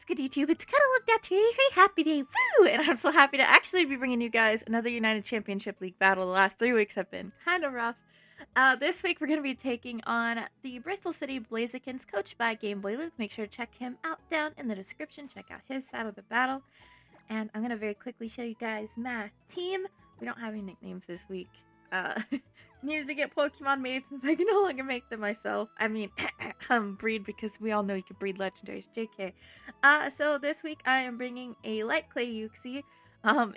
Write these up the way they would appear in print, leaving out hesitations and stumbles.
What's good, YouTube? It's CuddleofDeath here. Hey, happy day. Woo! And I'm so happy to actually be bringing you guys another United Championship League battle. The last 3 weeks have been kind of rough. This week, we're going to be taking on the Bristol City Blazikens, coached by Game Boy Luke. Make sure to check him out down in the description. Check out his side of the battle. And I'm going to very quickly show you guys my team. We don't have any nicknames this week. Needed to get Pokemon made since I can no longer make them myself. I mean, breed, because we all know you can breed legendaries. JK. So this week I am bringing a light clay Uxie.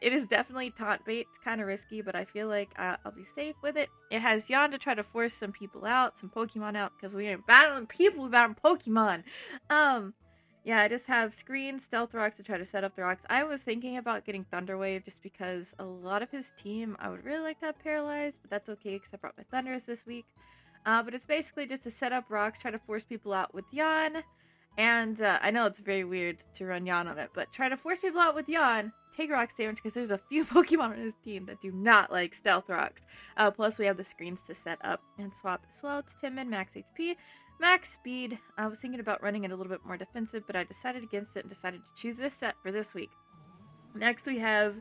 It is definitely taunt bait. It's kind of risky, but I feel like I'll be safe with it. It has Yon to try to force some people out, some Pokemon out, because we ain't battling people, we're battling Pokemon. Yeah, I just have Screen, Stealth Rocks to try to set up the rocks. I was thinking about getting Thunder Wave just because a lot of his team I would really like to have Paralyzed, but that's okay because I brought my Thundurus this week. But it's basically just to set up rocks, try to force people out with Yon. And I know it's very weird to run Yon on it, but try to force people out with Yon, take rocks damage because there's a few Pokemon on his team that do not like Stealth Rocks. Plus we have the screens to set up and swap as well. It's Timid, max HP. Max speed. I was thinking about running it a little bit more defensive, but I decided against it and decided to choose this set for this week. Next, we have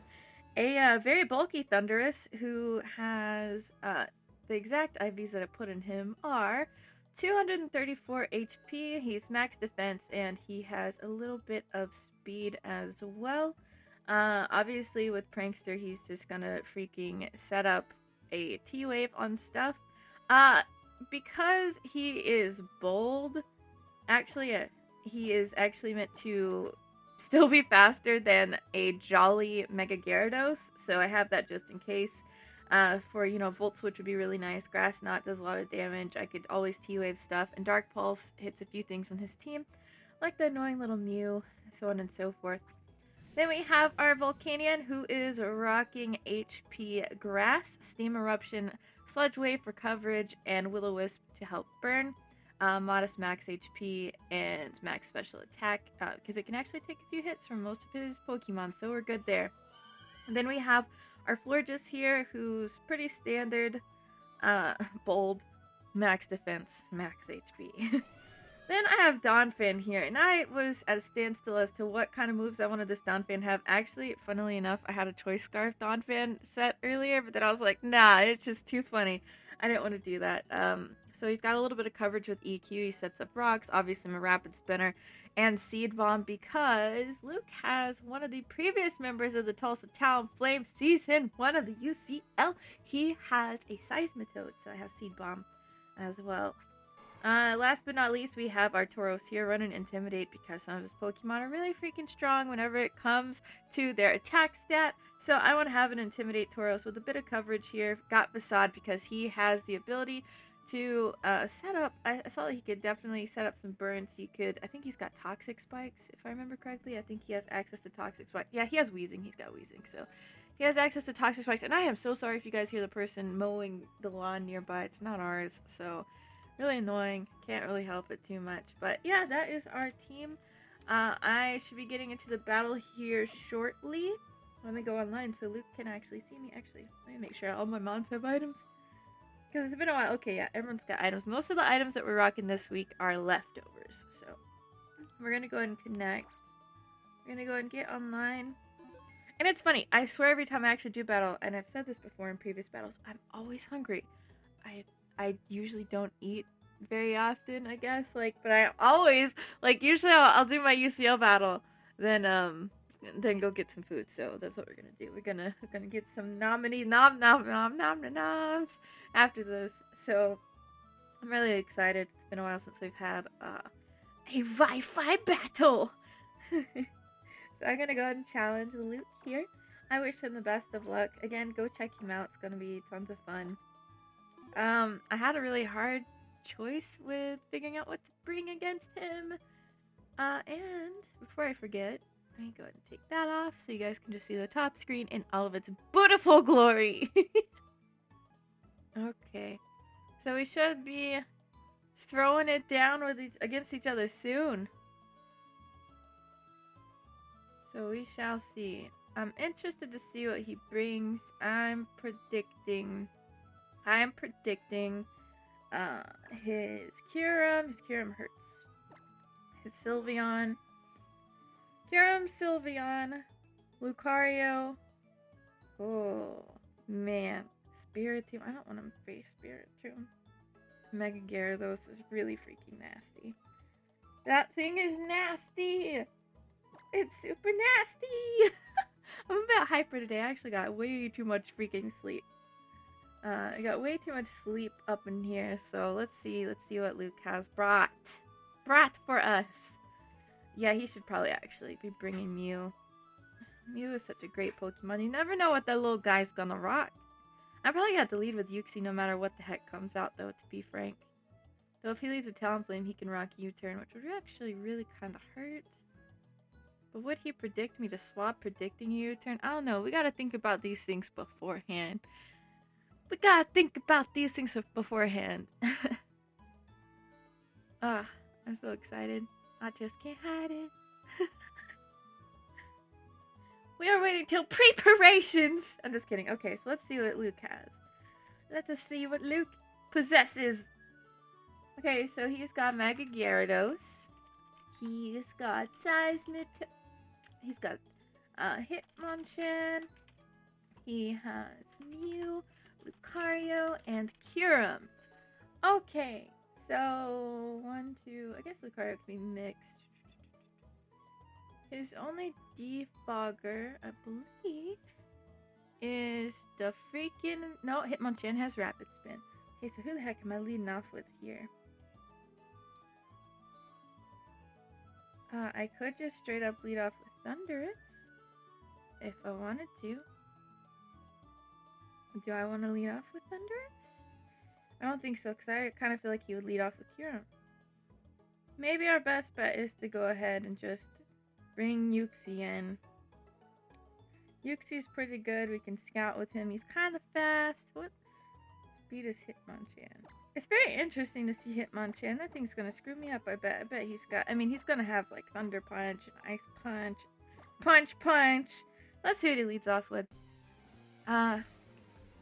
a very bulky Thundurus who has the exact IVs that I put in him are 234 HP. He's max defense and he has a little bit of speed as well. Obviously, with Prankster, he's just gonna freaking set up a T-Wave on stuff. Because he is bold, he is actually meant to still be faster than a jolly Mega Gyarados, so I have that just in case. For, Volt Switch would be really nice. Grass Knot does a lot of damage. I could always T-Wave stuff, and Dark Pulse hits a few things on his team, like the annoying little Mew, so on and so forth. Then we have our Volcanion, who is rocking HP Grass, Steam Eruption, Sludge Wave for coverage, and Will-O-Wisp to help burn. Modest max HP and max special attack, because it can actually take a few hits from most of his Pokemon, so we're good there. And then we have our Florges here, who's pretty standard, bold, max defense, max HP. Then I have Donphan here, and I was at a standstill as to what kind of moves I wanted this Donphan to have. Actually, funnily enough, I had a Choice Scarf Donphan set earlier, but then I was like, nah, it's just too funny. I didn't want to do that. So he's got a little bit of coverage with EQ. He sets up rocks, obviously my Rapid Spinner, and Seed Bomb, because Luke has one of the previous members of the Tulsa Talonflames Season 1 of the UCL. He has a Seismitoad, so I have Seed Bomb as well. Last but not least, we have our Tauros here running Intimidate because some of his Pokemon are really freaking strong whenever it comes to their attack stat. So I want to have an Intimidate Tauros with a bit of coverage here. Got Facade because he has the ability to set up. I saw that he could definitely set up some burns. I think he's got Toxic Spikes, if I remember correctly. I think he has access to Toxic Spikes. Yeah, he has Wheezing. He's got Wheezing, so he has access to Toxic Spikes. And I am so sorry if you guys hear the person mowing the lawn nearby. It's not ours, so really annoying. Can't really help it too much. But yeah, that is our team. I should be getting into the battle here shortly. Let me go online so Luke can actually see me. Actually, let me make sure all my mons have items, because it's been a while. Okay, yeah, everyone's got items. Most of the items that we're rocking this week are leftovers. So we're going to go ahead and connect. We're going to go ahead and get online. And it's funny. I swear every time I actually do battle, and I've said this before in previous battles, I'm always hungry. I usually don't eat very often, I guess, but I always, usually I'll do my UCL battle, then go get some food, so that's what we're gonna do. We're gonna get some noms after this, so I'm really excited. It's been a while since we've had a Wi-Fi battle. So I'm gonna go ahead and challenge Luke here. I wish him the best of luck. Again, go check him out. It's gonna be tons of fun. I had a really hard choice with figuring out what to bring against him. And before I forget, let me go ahead and take that off so you guys can just see the top screen in all of its beautiful glory. Okay, so we should be throwing it down against each other soon. So we shall see. I'm interested to see what he brings. I'm predicting his Kyurem. His Kyurem hurts. His Sylveon. Kyurem, Sylveon, Lucario. Oh, man. Spiritomb. I don't want to face Spiritomb. Mega Gyarados is really freaking nasty. That thing is nasty! It's super nasty! I'm a bit hyper today. I actually got way too much freaking sleep. I got way too much sleep up in here, so let's see what Luke has brought for us. Yeah, he should probably actually be bringing Mew. Mew is such a great Pokemon. You never know what that little guy's gonna rock. I probably have to lead with Uxie no matter what the heck comes out, though, to be frank. Though if he leads with Talonflame, he can rock U-turn, which would actually really kind of hurt. But would he predict me to swap predicting U-turn? I don't know. We gotta think about these things beforehand. Ah, I'm so excited. I just can't hide it. We are waiting till preparations. I'm just kidding. Okay, so let's see what Luke has. Let us see what Luke possesses. Okay, so he's got Mega Gyarados. He's got Seismitoad. He's got Hitmonchan. He has Mew, Lucario, and Kyurem. Okay, so 1, 2. I guess Lucario could be mixed. His only defogger, I believe, is the freaking... No, Hitmonchan has Rapid Spin. Okay, so who the heck am I leading off with here? I could just straight up lead off with Thundurus if I wanted to. Do I want to lead off with Thundurus? I don't think so, because I kind of feel like he would lead off with Kyurem. Maybe our best bet is to go ahead and just bring Uxie in. Uxie's pretty good. We can scout with him. He's kind of fast. What speed is Hitmonchan? It's very interesting to see Hitmonchan. That thing's gonna screw me up, I bet. I bet he's got... I mean, he's gonna have, like, Thunder Punch and Ice Punch. Punch! Let's see what he leads off with.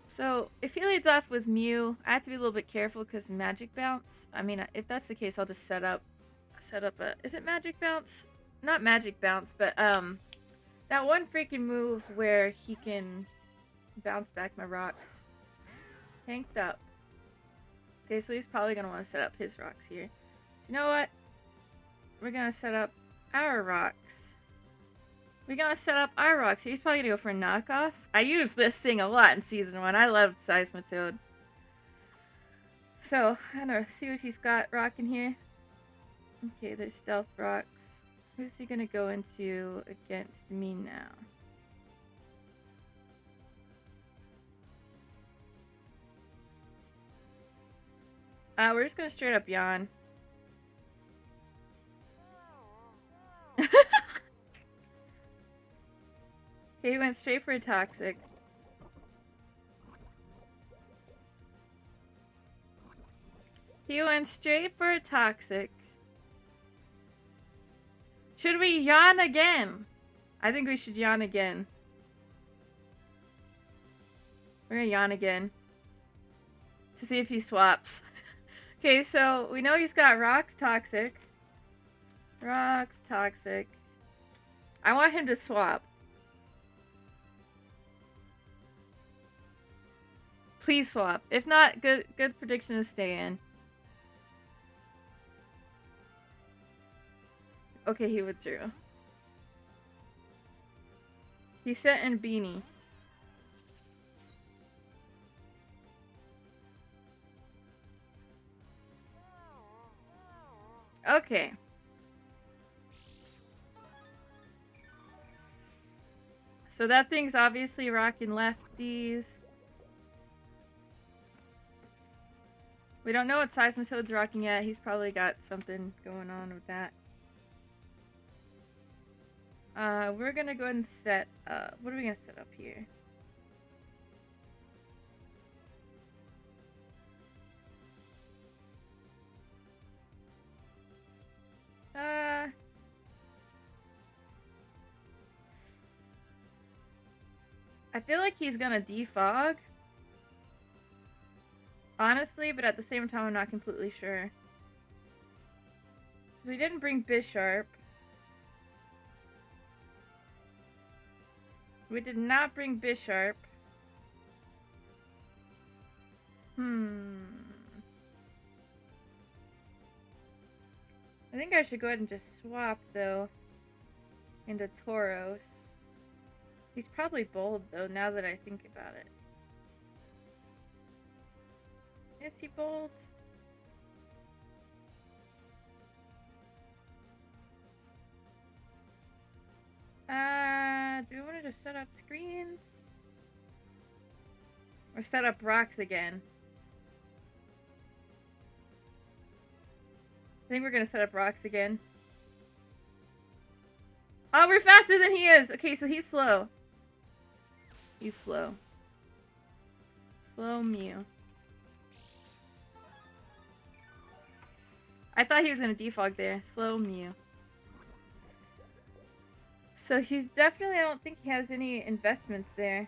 So, if he leads off with Mew, I have to be a little bit careful because Magic Bounce. I mean, if that's the case, I'll just set up a... Is it Magic Bounce? Not Magic Bounce, but, that one freaking move where he can bounce back my rocks. Tanked up. Okay, so he's probably going to want to set up his rocks here. You know what? We're going to set up our rocks. We're going to set up our rocks. He's probably going to go for a knockoff. I used this thing a lot in Season 1. I loved Seismitoad. So, I don't know. See what he's got rocking here. Okay, there's Stealth Rocks. Who's he going to go into against me now? We're just gonna straight up yawn. Okay, he went straight for a toxic. Should we yawn again? I think we should yawn again. We're gonna yawn again. To see if he swaps. Okay, so we know he's got Rocks Toxic. I want him to swap. Please swap. If not, good prediction to stay in. Okay, he withdrew. He sent in Beanie. Okay. So that thing's obviously rocking lefties. We don't know what Seismitoad's rocking yet. He's probably got something going on with that. We're gonna go ahead and set up... What are we gonna set up here? I feel like he's gonna defog. Honestly, but at the same time, I'm not completely sure. So we didn't bring Bisharp. We did not bring Bisharp. I think I should go ahead and just swap, though, into Tauros. He's probably bold, though, now that I think about it. Is he bold? Do we want to just set up screens? Or set up rocks again? I think we're gonna set up rocks again. Oh, we're faster than he is! Okay, so he's slow. He's slow. Slow Mew. I thought he was gonna defog there. Slow Mew. So he's definitely, I don't think he has any investments there.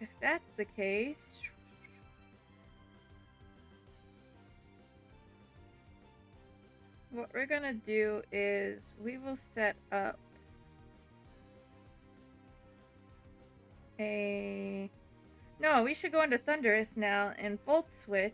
If that's the case... what we're gonna do is we will set up a... No, we should go into Thunderous now and Volt Switch.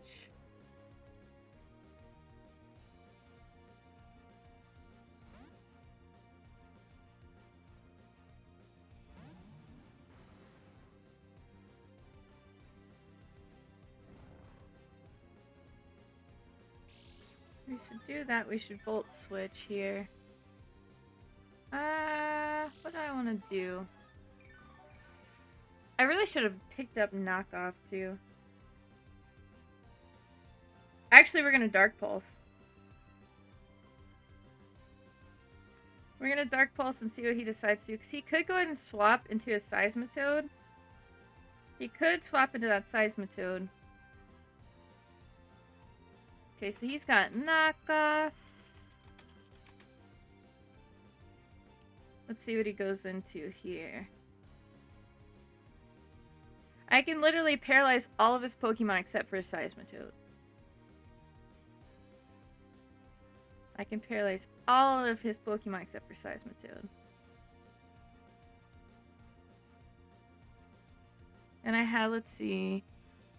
We should do that. We should Volt Switch here. What do I want to do? I really should have picked up Knockoff too. Actually, we're gonna Dark Pulse. We're gonna Dark Pulse and see what he decides to do. Because he could go ahead and swap into a Seismitoad. He could swap into that Seismitoad. Okay, so he's got Knockoff. Let's see what he goes into here. I can literally paralyze all of his Pokemon except for his Seismitoad. I can paralyze all of his Pokemon except for Seismitoad. And I have, let's see,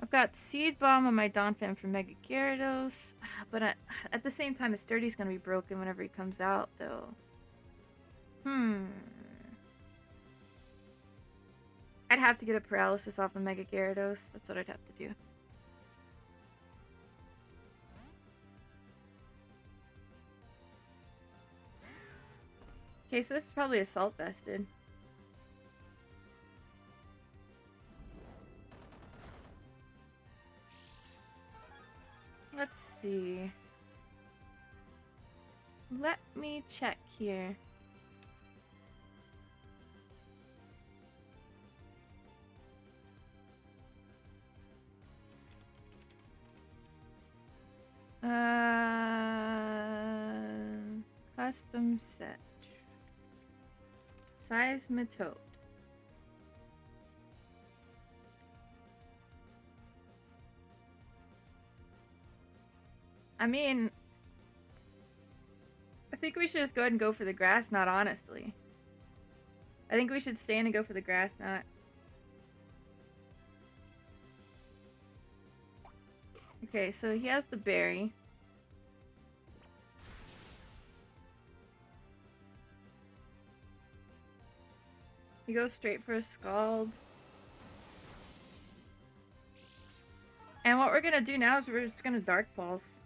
I've got Seed Bomb on my Donphan for Mega Gyarados, but at the same time, his Sturdy's gonna be broken whenever he comes out, though. I'd have to get a Paralysis off of Mega Gyarados. That's what I'd have to do. Okay, so this is probably Assault Vested. Let's see. Let me check here. Custom set. Seismitoad. I mean, I think we should just go ahead and go for the Grass Knot, honestly. I think we should stand and go for the Grass Knot. Okay, so he has the berry. He goes straight for a Scald. And what we're gonna do now is we're just gonna Dark Pulse.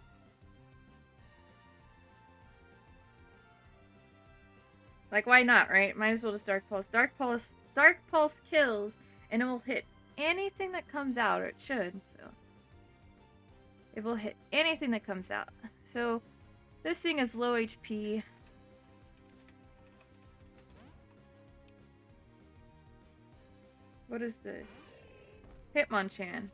Like, why not, right? Might as well just Dark Pulse. Dark Pulse kills, and it will hit anything that comes out, or it should, so. It will hit anything that comes out. So, this thing is low HP. What is this? Hitmonchan.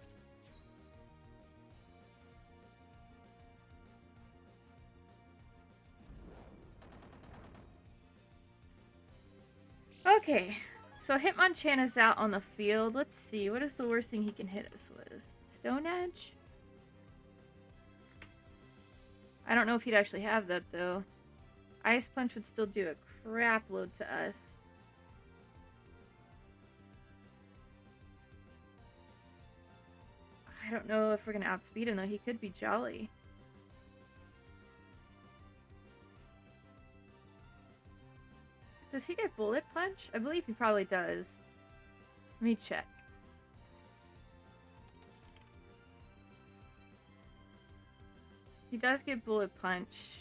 Okay, so Hitmonchan is out on the field. Let's see, what is the worst thing he can hit us with? Stone Edge? I don't know if he'd actually have that, though. Ice Punch would still do a crap load to us. I don't know if we're going to outspeed him, though. He could be jolly. Does he get Bullet Punch? I believe he probably does. Let me check. He does get Bullet Punch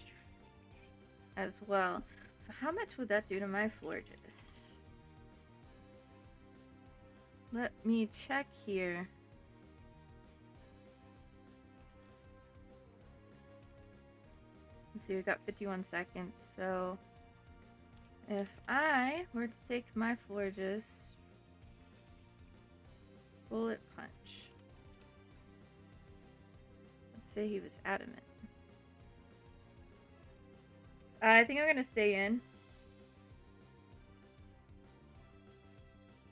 as well. So how much would that do to my Florges? Let me check here. Let's see, we've got 51 seconds. So if I were to take my Florges, Bullet Punch. Let's say he was adamant. I think I'm going to stay in.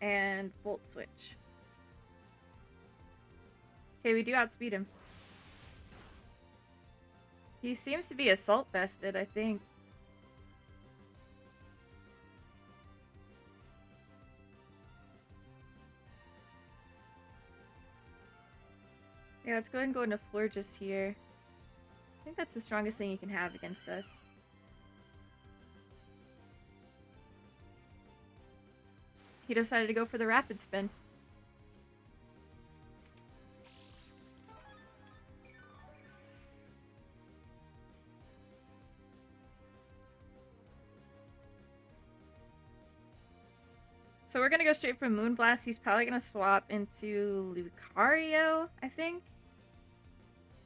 And Volt Switch. Okay, we do outspeed him. He seems to be Assault Vested, I think. Yeah, let's go ahead and go into Florges here. I think that's the strongest thing he can have against us. He decided to go for the Rapid Spin. So we're going to go straight from Moonblast. He's probably going to swap into Lucario, I think.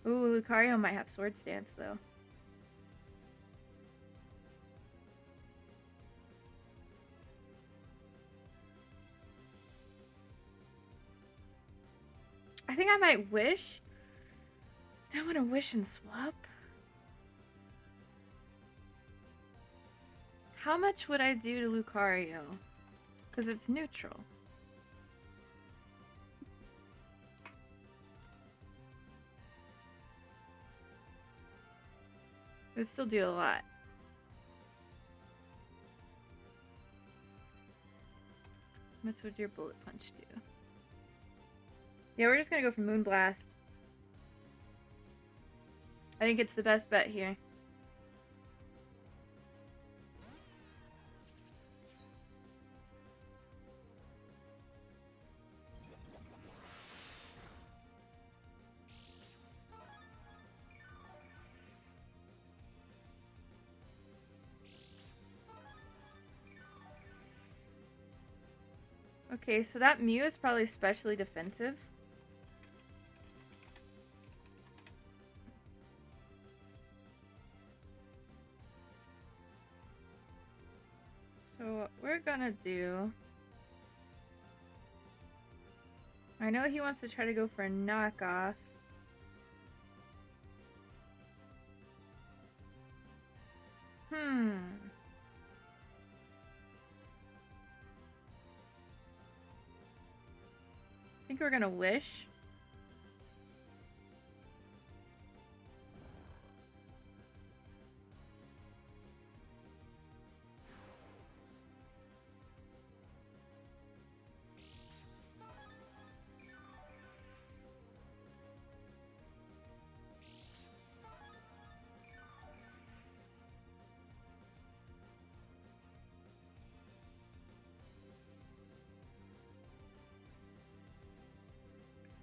Ooh, Lucario might have Sword Stance, though. I think I might wish. Do I want to wish and swap? How much would I do to Lucario? Because it's neutral. It would still do a lot. How much would your Bullet Punch do? Yeah, we're just gonna go for Moonblast. I think it's the best bet here. Okay, so that Mew is probably especially defensive. So what we're gonna do... I know he wants to try to go for a knockoff. I think we're gonna wish.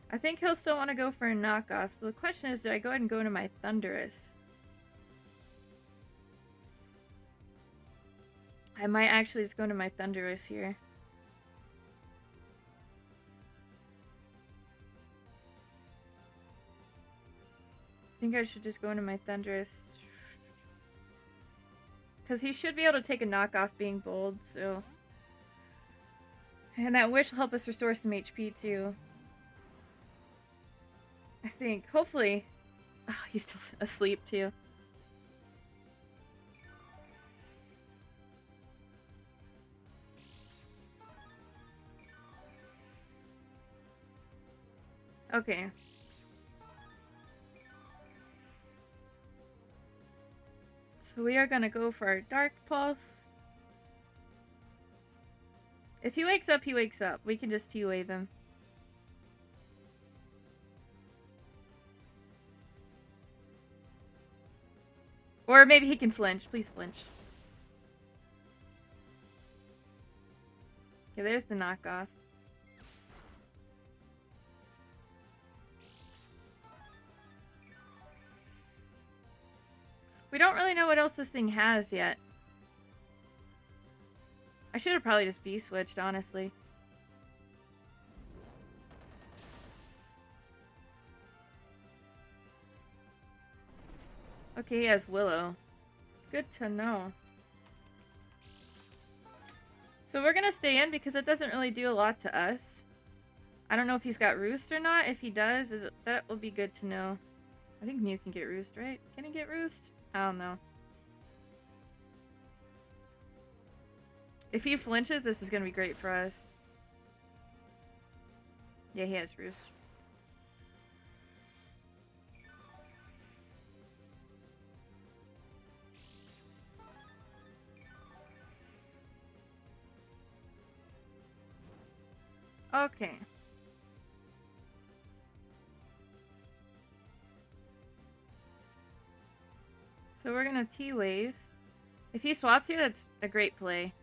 I think he'll still want to go for a knockoff. So the question is, do I go ahead and go into my Thundurus? I might actually just go into my Thundurus here. I think I should just go into my Thundurus. Because he should be able to take a knockoff being bold, so... And that wish will help us restore some HP too. I think. Hopefully. Oh, he's still asleep too. Okay. So So we are gonna go for our Dark Pulse. If he wakes up, he wakes up. We can just T-Wave him. Or maybe he can flinch. Please flinch. Okay, there's the knockoff. We don't really know what else this thing has yet. I should have probably just B-switched, honestly. Okay, he has Willow. Good to know. So we're gonna stay in because it doesn't really do a lot to us. I don't know if he's got Roost or not. If he does, that will be good to know. I think Mew can get Roost, right? Can he get Roost? I don't know. If he flinches, this is gonna be great for us. Yeah, he has Roost. Okay. So we're gonna T-Wave. If he swaps here, that's a great play.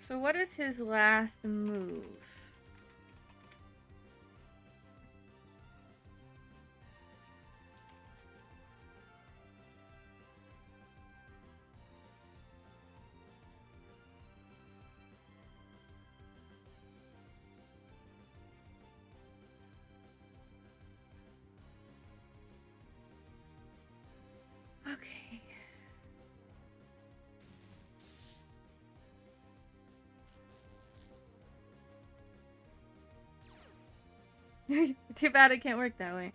So what is his last move? Okay. Too bad it can't work that way.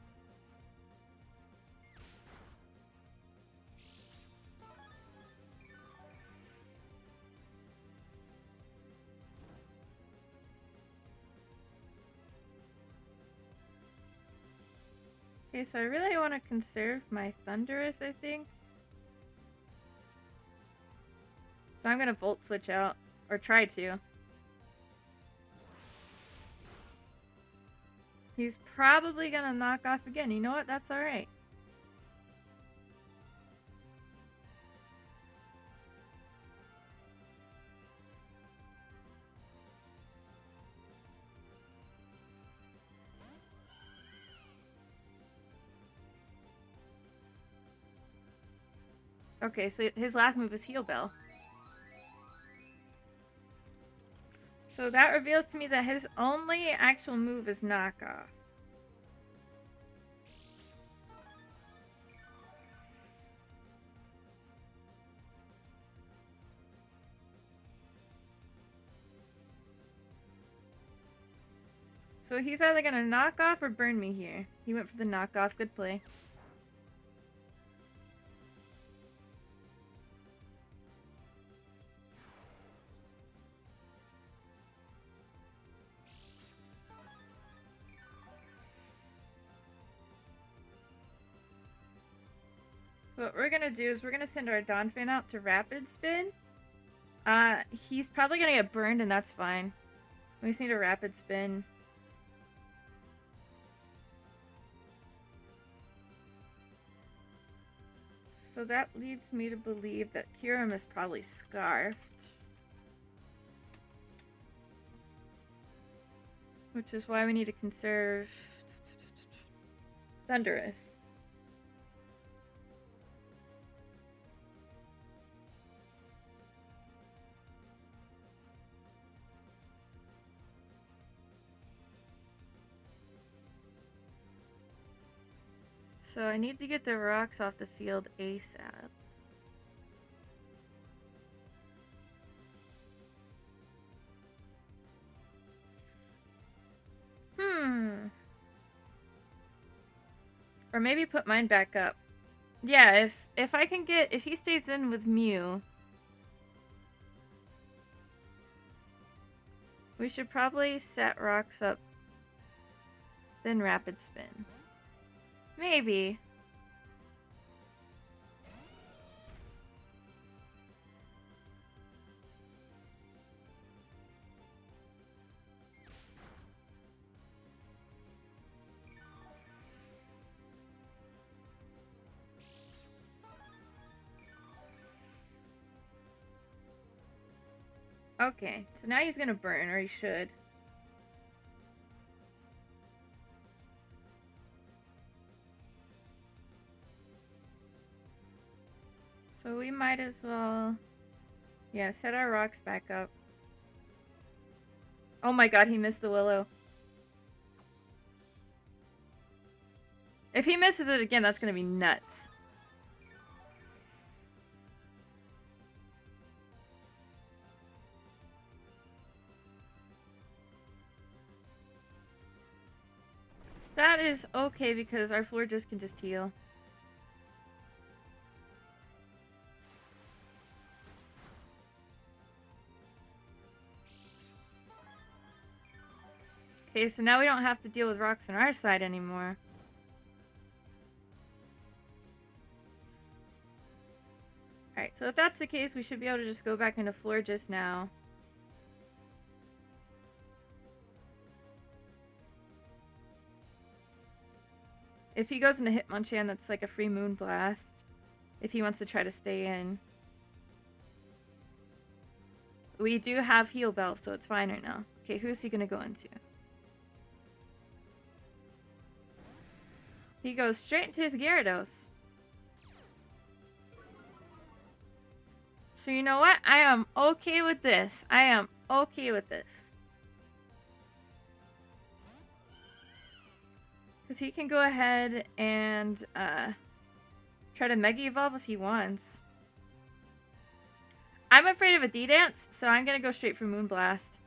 Okay, so I really want to conserve my Thunderous, I think. So I'm gonna Volt Switch out. Or try to. He's probably gonna knock off again. You know what? That's alright. Okay, so his last move is Heal Bell. So that reveals to me that his only actual move is Knockoff. So he's either gonna knock off or burn me here. He went for the knockoff. Good play. So what we're gonna do is we're gonna send our Donphan out to Rapid Spin. He's probably gonna get burned and that's fine. We just need a Rapid Spin. So that leads me to believe that Kyurem is probably Scarfed. Which is why we need to conserve Thunderous. So I need to get the rocks off the field ASAP. Or maybe put mine back up. Yeah, if I can get, if he stays in with Mew, we should probably set rocks up, then Rapid Spin. Maybe. Okay, so now he's gonna burn, or he should. So we might as well, yeah, set our rocks back up. Oh my god, he missed the willow. If he misses it again, that's gonna be nuts. That is okay because our Florges can just heal. Okay, so now we don't have to deal with rocks on our side anymore. Alright, so if that's the case, we should be able to just go back into Florges now. If he goes into Hitmonchan, that's like a free Moonblast. If he wants to try to stay in. We do have Heal Bell, so it's fine right now. Okay, who's he gonna go into? He goes straight into his Gyarados. So you know what? I am okay with this. I am okay with this. Because he can go ahead and try to Mega Evolve if he wants. I'm afraid of a D-Dance, so I'm going to go straight for Moonblast.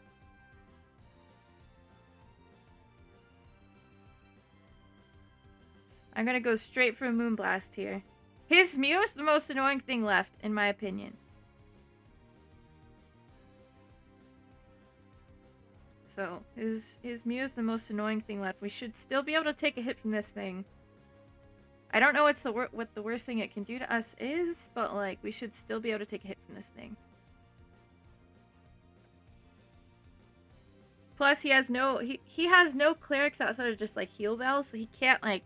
I'm going to go straight for Moonblast here. His Mew is the most annoying thing left, in my opinion. So, his Mew is the most annoying thing left. We should still be able to take a hit from this thing. I don't know what the worst thing it can do to us is, but like, we should still be able to take a hit from this thing. Plus, he has no clerics outside of just like Heal Bell, so he can't like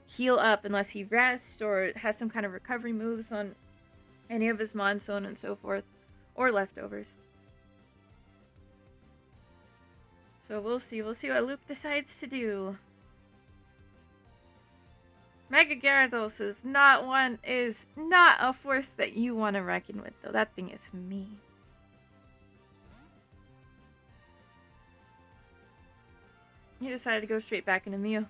heal up unless he rests or has some kind of recovery moves on any of his mons, so on and so forth, or leftovers. So we'll see what Luke decides to do. Mega Gyarados is not a force that you want to reckon with, though. That thing is mean. He decided to go straight back into Mew.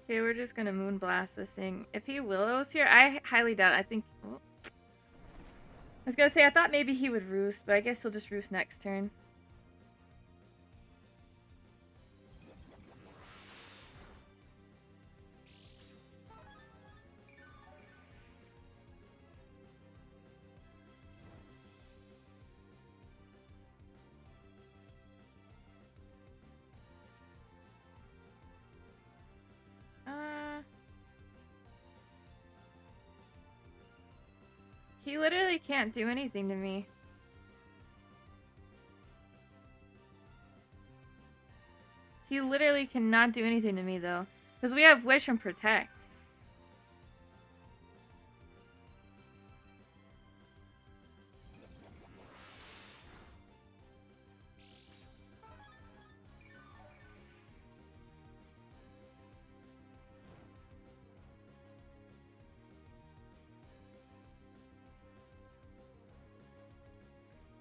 Okay, we're just gonna Moonblast this thing. If he Willows here, I highly doubt it. I think... Oh. I was gonna say, I thought maybe he would Roost, but I guess he'll just Roost next turn. He literally can't do anything to me. He literally cannot do anything to me, though. Because we have Wish and Protect.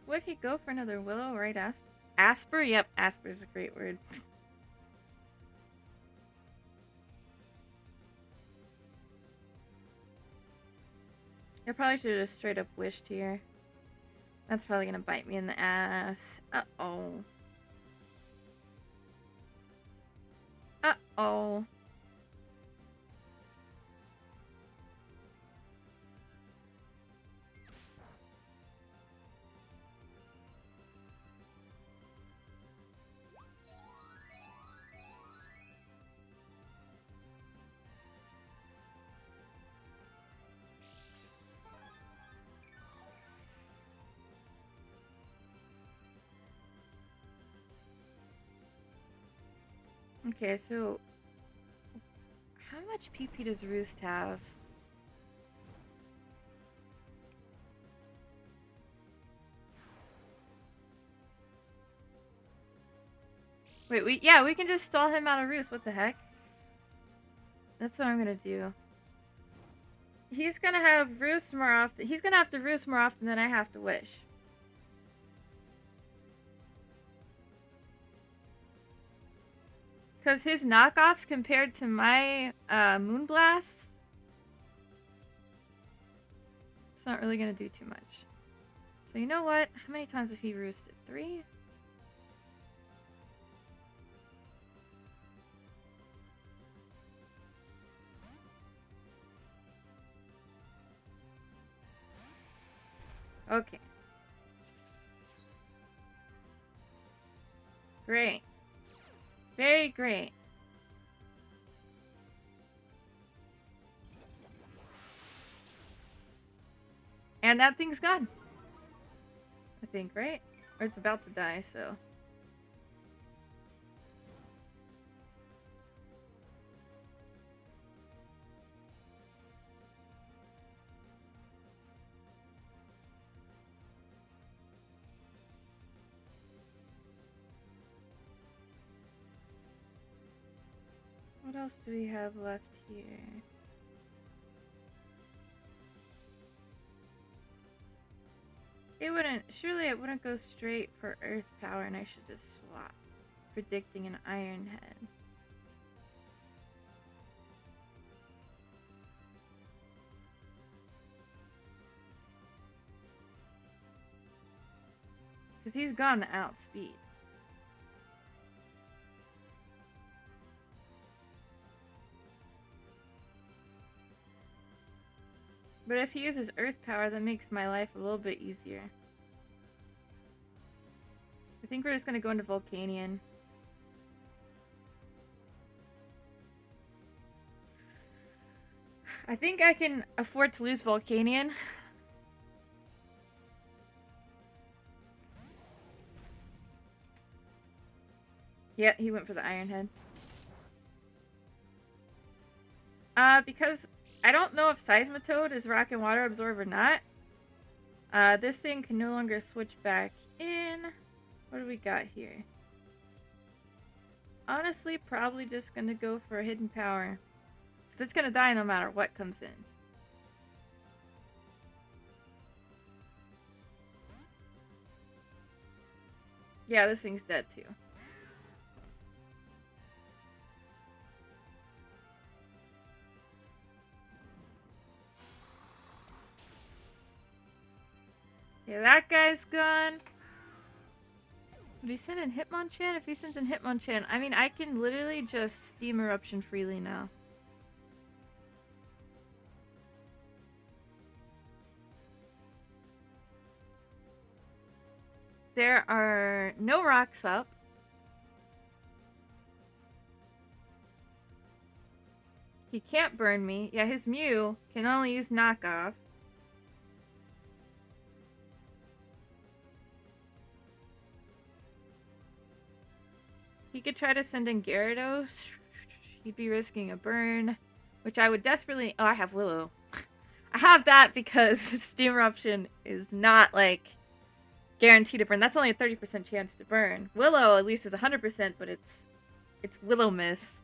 What if you go for another Willow, right? Asper? Yep, Asper is a great word. I probably should have straight up wished here. That's probably gonna bite me in the ass. Uh-oh. Uh-oh. Okay, so how much PP does Roost have? Wait, we can just stall him out of Roost. What the heck? That's what I'm gonna do. He's gonna have Roost more often. He's gonna have to Roost more often than I have to Wish. Because his knockoffs compared to my Moonblast, it's not really gonna do too much. So you know what? How many times have he roosted? 3? Okay. Great. Very great. And that thing's gone. I think, right? Or it's about to die, so. What else do we have left here? It wouldn't, surely it wouldn't go straight for Earth Power and I should just swap. Predicting an Iron Head. Because he's gone to outspeed. But if he uses Earth Power, that makes my life a little bit easier. I think we're just going to go into Volcanion. I think I can afford to lose Volcanion. Yeah, he went for the Iron Head. Because I don't know if Seismitoad is Rock and Water Absorb or not. This thing can no longer switch back in. What do we got here? Honestly, probably just gonna go for a Hidden Power. Because it's gonna die no matter what comes in. Yeah, this thing's dead too. Yeah, that guy's gone. Would he send in Hitmonchan? If he sends in Hitmonchan, I mean, I can literally just Steam Eruption freely now. There are no rocks up. He can't burn me. Yeah, his Mew can only use knockoff. He could try to send in Gyarados. He'd be risking a burn, which I would desperately... Oh, I have Willow. I have that because Steam Eruption is not, like, guaranteed to burn. That's only a 30% chance to burn. Willow, at least, is 100%, but it's Willow Miss.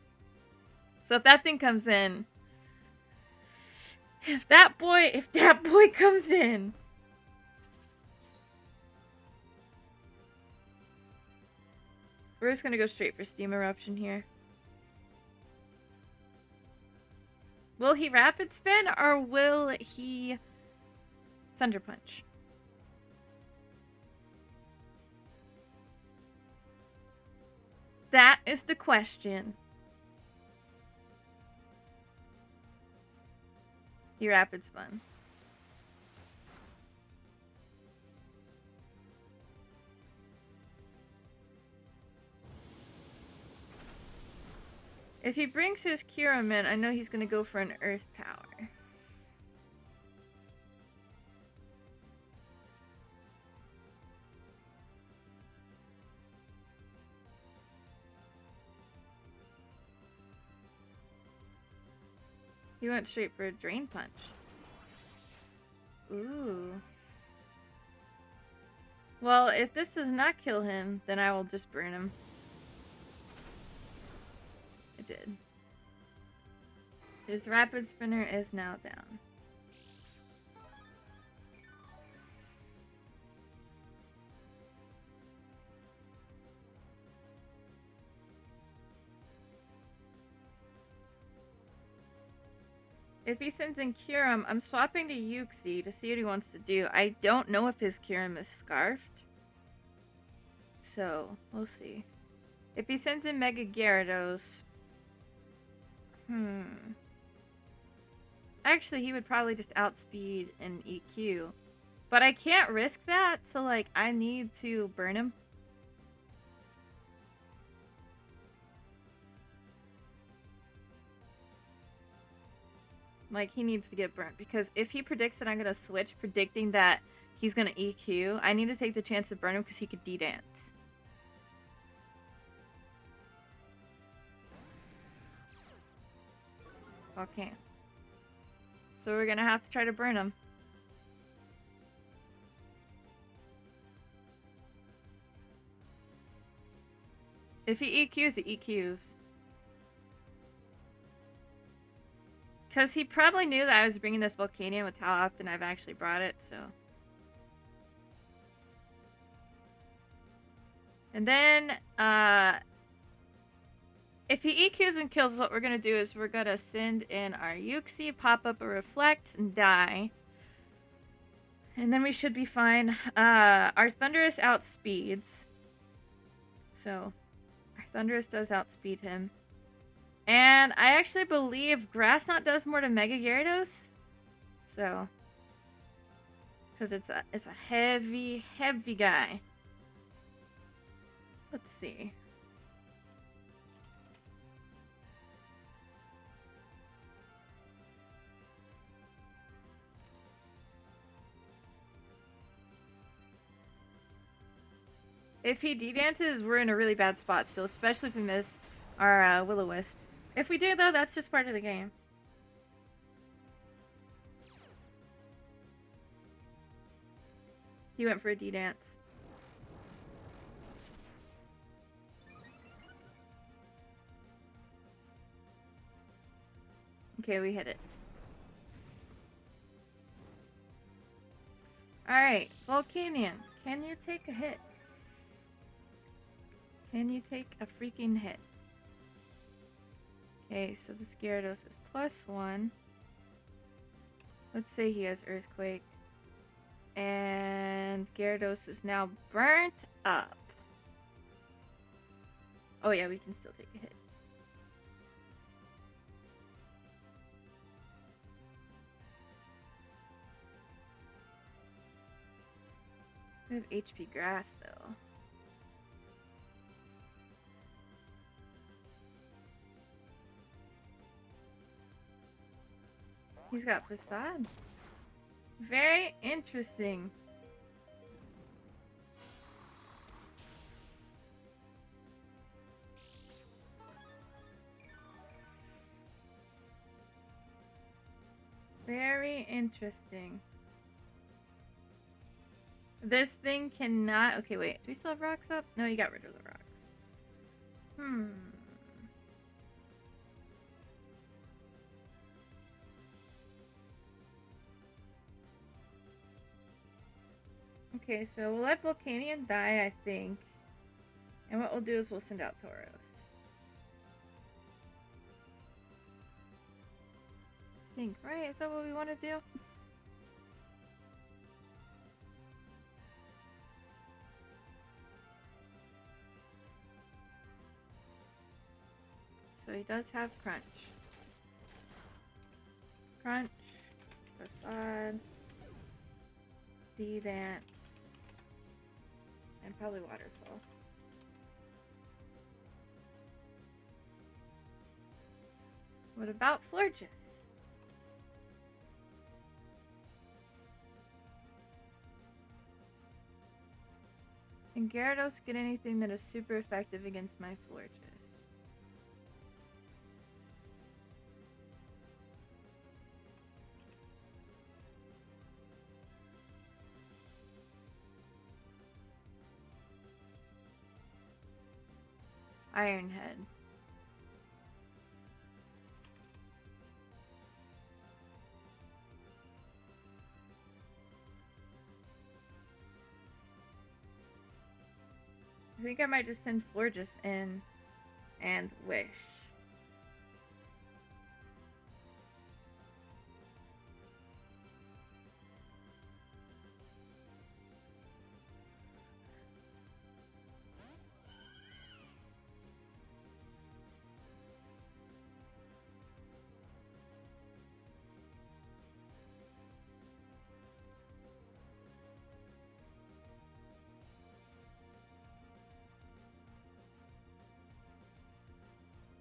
So if that thing comes in... If that boy comes in... We're just gonna go straight for Steam Eruption here. Will he Rapid Spin or will he Thunder Punch? That is the question. He Rapid Spun. If he brings his Kyurem in, I know he's going to go for an Earth Power. He went straight for a Drain Punch. Ooh. Well, if this does not kill him, then I will just burn him. It did. His Rapid Spinner is now down. If he sends in Kyurem, I'm swapping to Uxie to see what he wants to do. I don't know if his Kyurem is scarfed. So, we'll see. If he sends in Mega Gyarados... Actually, he would probably just outspeed and EQ. But I can't risk that, so like, I need to burn him. Like, he needs to get burnt. Because if he predicts that I'm going to switch, predicting that he's going to EQ, I need to take the chance to burn him because he could D-dance. Okay. So we're going to have to try to burn him. If he EQs, he EQs. Because he probably knew that I was bringing this Volcanion with how often I've actually brought it, so. And then, if he EQs and kills, what we're going to do is we're going to send in our Uxie, pop up a Reflect, and die. And then we should be fine. Our Thundurus outspeeds. So, our Thundurus does outspeed him. And I actually believe Grass Knot does more to Mega Gyarados. So. Because it's a heavy, heavy guy. Let's see. If he D-dances, we're in a really bad spot still, especially if we miss our Will-O-Wisp. If we do, though, that's just part of the game. He went for a D-dance. Okay, we hit it. Alright, Volcanion, can you take a hit? Can you take a freaking hit? Okay, so this Gyarados is +1. Let's say he has Earthquake. And Gyarados is now burnt up. Oh yeah, we can still take a hit. We have HP Grass though. He's got Facade. Very interesting. Very interesting. This thing cannot... Okay, wait. Do we still have rocks up? No, you got rid of the rocks. Okay, so we'll let Volcanion die, I think. And what we'll do is we'll send out Tauros. I think, right? Is that what we want to do? So he does have Crunch. Crunch. Facade. D-Dance. And probably Waterfall. What about Florges? Can Gyarados get anything that is super effective against my Florges? Iron Head. I think I might just send Florges in and Wish.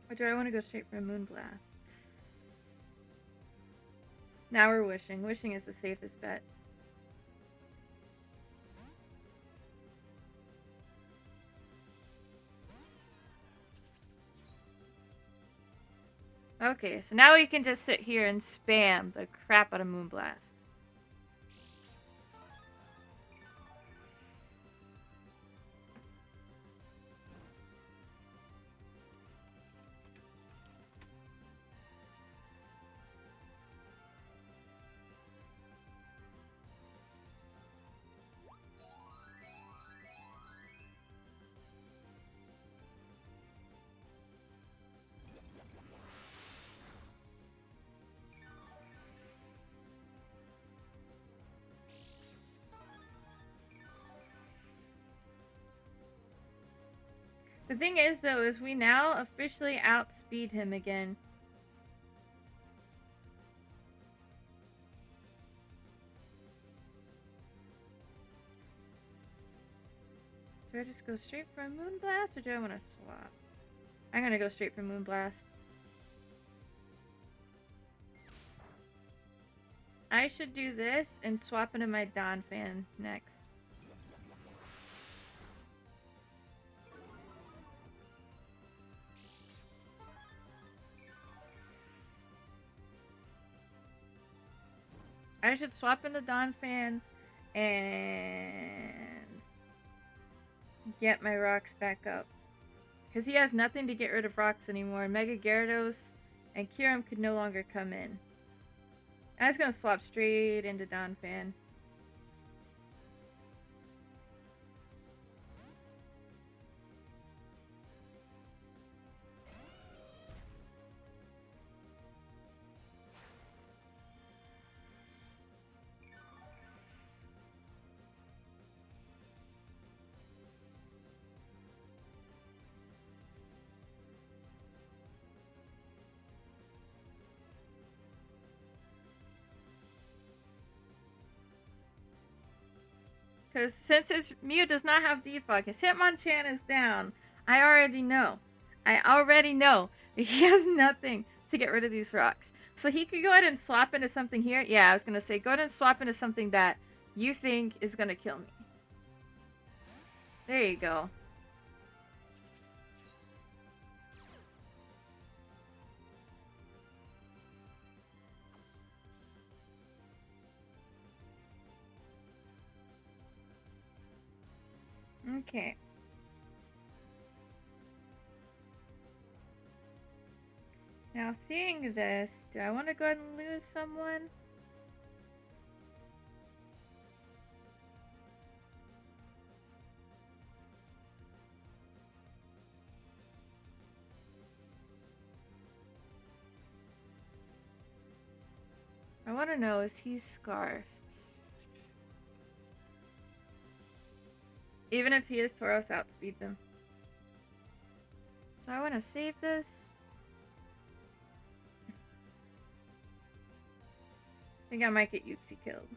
Or do I want to go straight for a Moonblast? Now we're Wishing. Wishing is the safest bet. Okay, so now we can just sit here and spam the crap out of Moonblast. The thing is, though, is we now officially outspeed him again. Do I just go straight for a Moonblast, or do I want to swap? I'm gonna go straight for Moonblast. I should do this and swap into my Donphan next. I should swap into Donphan and get my rocks back up. Because he has nothing to get rid of rocks anymore. Mega Gyarados and Kyurem could no longer come in. I was going to swap straight into Donphan. Because since his Mew does not have defog, his Hitmonchan is down. I already know that he has nothing to get rid of these rocks. So he could go ahead and swap into something here. Yeah, I was going to say, go ahead and swap into something that you think is going to kill me. There you go. Okay. Now, seeing this, do I want to go ahead and lose someone? I want to know, is he scarfed? Even if he is, Tauros outspeeds him. So I want to save this. I think I might get Yuxi killed.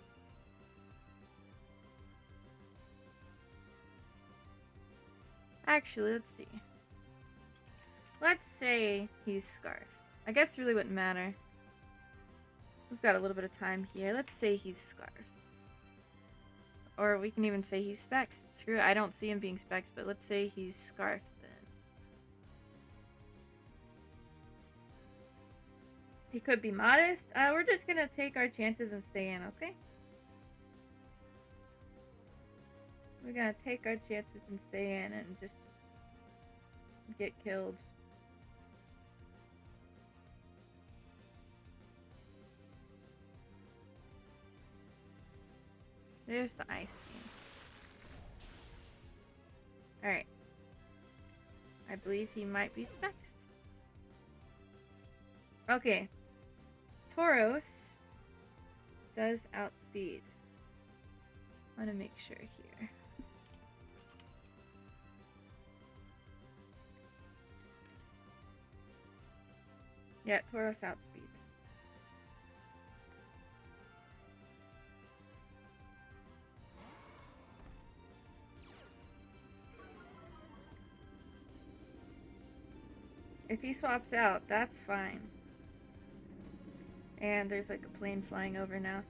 Actually, let's see. Let's say he's scarfed. I guess it really wouldn't matter. We've got a little bit of time here. Let's say he's scarfed. Or we can even say he's specs. Screw it, I don't see him being specs, but let's say he's scarfed then. He could be modest. We're just gonna take our chances and stay in, okay? We're gonna take our chances and stay in and just get killed. There's the ice beam. Alright. I believe he might be spexed. Okay. Tauros does outspeed. I want to make sure here. Yeah, Tauros outspeeds. If he swaps out, that's fine. And there's like a plane flying over now.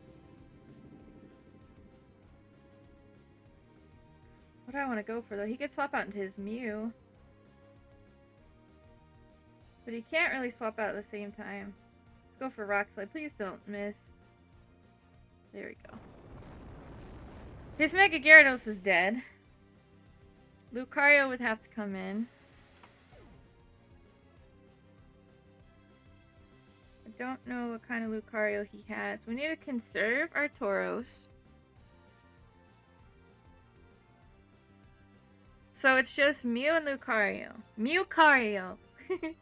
What do I want to go for though? He could swap out into his Mew. But he can't really swap out at the same time. Let's go for Rock Slide. Please don't miss. There we go. His Mega Gyarados is dead. Lucario would have to come in. I don't know what kind of Lucario he has. We need to conserve our Tauros. So it's just Mew and Lucario. Mewcario! I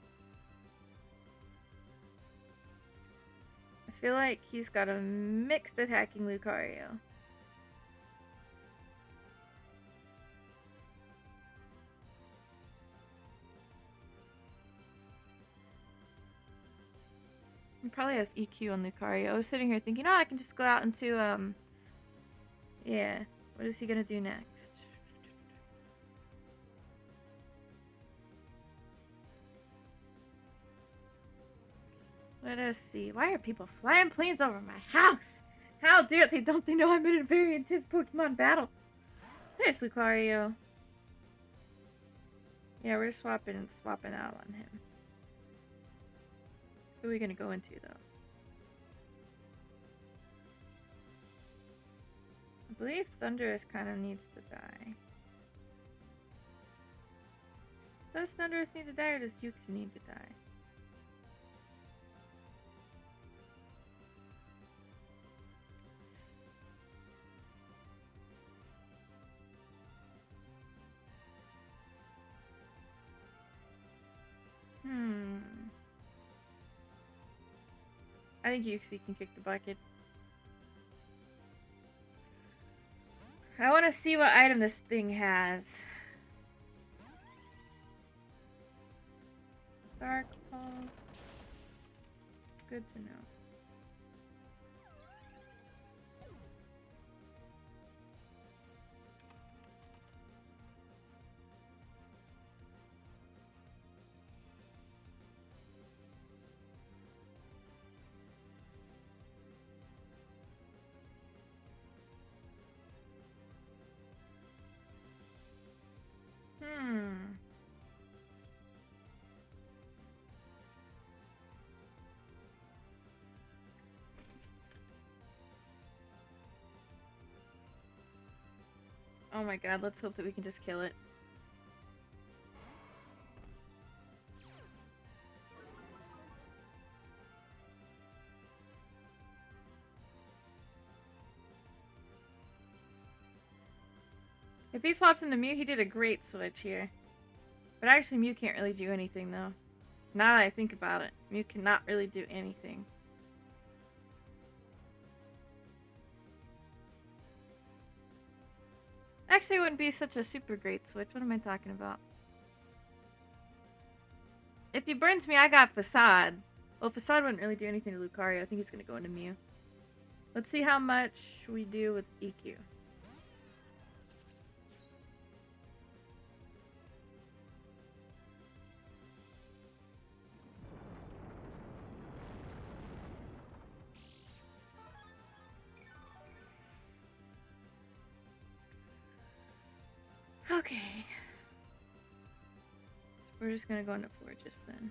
feel like he's got a mixed attacking Lucario. He probably has EQ on Lucario. I was sitting here thinking, oh, I can just go out into, yeah. What is he gonna do next? Let us see. Why are people flying planes over my house? How dare they? Don't they know I'm in a very intense Pokemon battle? There's Lucario. Yeah, we're swapping out on him. Who are we gonna go into though? I believe Thundurus kind of needs to die. Does Thundurus need to die or does Uxie need to die? I think Uxie can kick the bucket. I want to see what item this thing has. Dark Pulse. Good to know. Oh my god, let's hope that we can just kill it. If he swaps into Mew, he did a great switch here. But actually, Mew can't really do anything, though. Now that I think about it, Mew cannot really do anything. Actually, it wouldn't be such a super great switch. What am I talking about? If he burns me, I got Facade. Well, Facade wouldn't really do anything to Lucario. I think he's going to go into Mew. Let's see how much we do with EQ. Okay. So we're just gonna go into Forges then.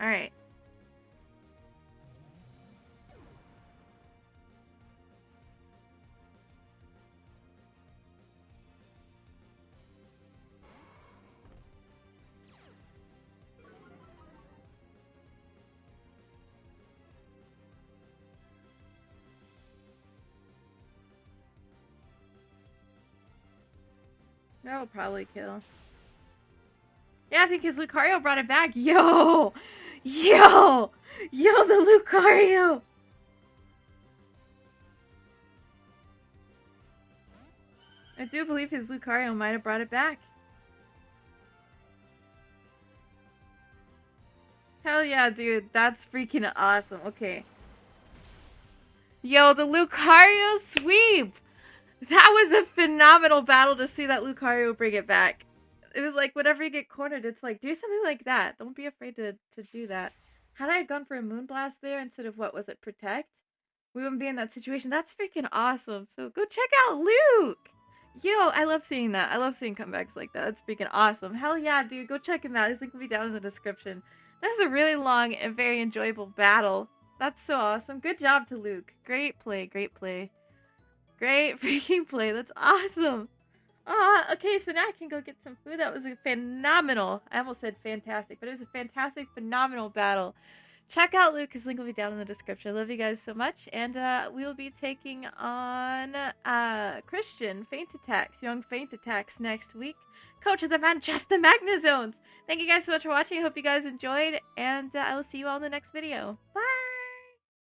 Alright. That'll probably kill. Yeah, I think his Lucario brought it back. Yo! Yo! Yo, the Lucario! I do believe his Lucario might have brought it back. Hell yeah, dude. That's freaking awesome. Okay. Yo, the Lucario sweep! That was a phenomenal battle to see that Lucario bring it back. It was like, whenever you get cornered, it's like, do something like that. Don't be afraid to do that. Had I gone for a Moonblast there instead of, what was it, Protect? We wouldn't be in that situation. That's freaking awesome. So go check out Luke! Yo, I love seeing that. I love seeing comebacks like that. That's freaking awesome. Hell yeah, dude. Go check him out. His link will be down in the description. That's a really long and very enjoyable battle. That's so awesome. Good job to Luke. Great play. Great play. Great freaking play. That's awesome. Okay, so now I can go get some food. That was a phenomenal, I almost said fantastic, but it was a fantastic, phenomenal battle. Check out Luke. His link will be down in the description. I love you guys so much. And we will be taking on Christian Feint Attacks, Young Feint Attacks next week. Coach of the Manchester Magnazones. Thank you guys so much for watching. I hope you guys enjoyed. And I will see you all in the next video. Bye!